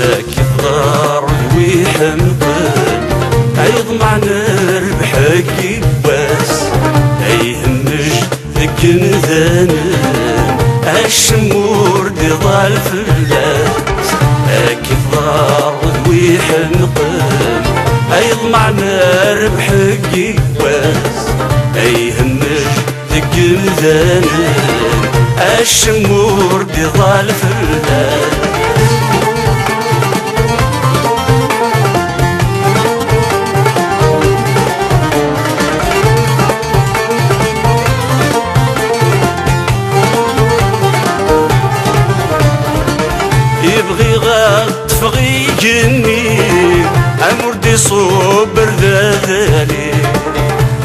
كثار ويحمقن يضمع نربح كيباس يهمج ذكن ذنن الشمور دي ضال فلاس كثار ويحمقن يضمع نربح كيباس يهمج ذكن ذنن الشمور دي ضال فلاس يبغي غاد تفغي جني أمور دي صوبر ذالي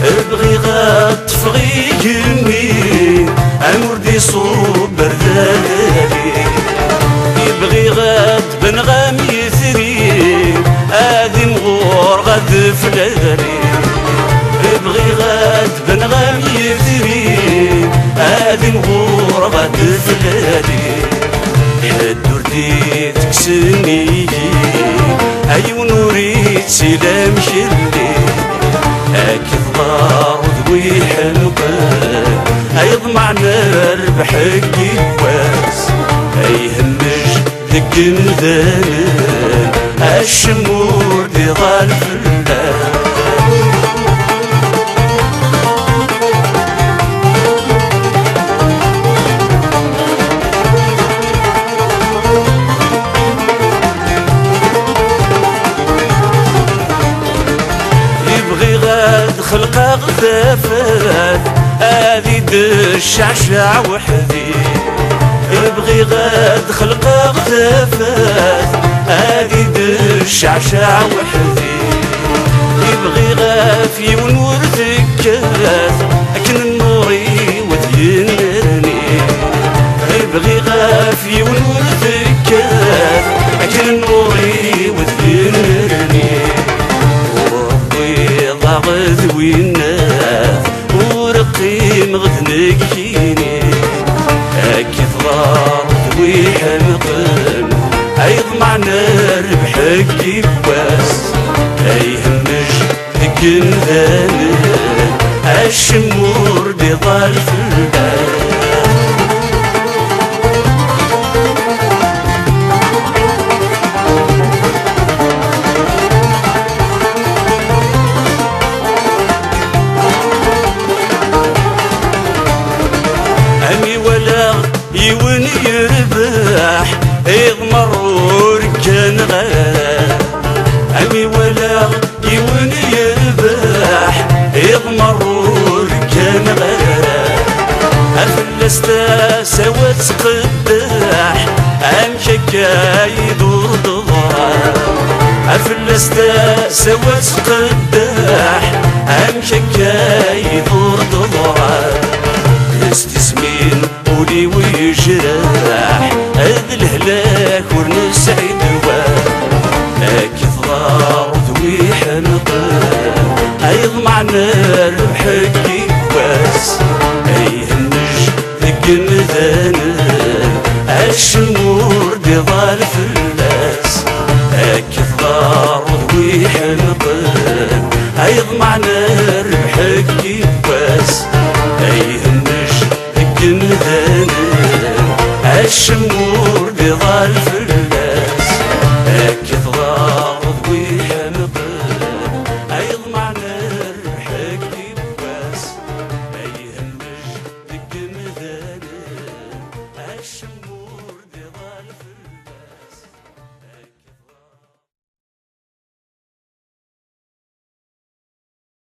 يبغي غاد تفغي جني أمور دي صوبر ذالي يبغي غاد بنغام يثري آذي مغور غاد فلالي يبغي غاد بنغام يثري آذي مغور غاد فلالي الدور دي تكسني أيون وريد سلام شلي كثار ذوي حلقان يضمع نربح كيواس يهمج ذك ذنن الشمور دي ضال فلان خلقه غثافات هذي الشعشع وحدي يبغي غاد خلقه غثافات هذي الشعشع وحدي يبغي غافي ونور ذكات لكن النوري وذينرني يبغي غافي ونور ذكات لكن النوري وذينرني ضاغذ ويناث ورقي مغذنك كيني كثار ذوي حمقن يضمع نربح كيواس يهمج ذكن ذنن الشمور دي ضال فلان يون يربح يضمر كان غاب عمي ولا يون يربح يضمر كان غاب أفلستا سوت قداح أمشكا يدور ضراب أفلستا سوت قداح أمشكا يدور ضراب استسمين قولي ويجراح هذا الهلاك ورنسعيد واه كثار ذوي حنقان يضمع نربح كيواس يهمج ذكن ذنن الشمور دي ضال فلاس كثار ذوي حنقان يضمع نربح كيواس يهمج ذنن الشمور دي ضال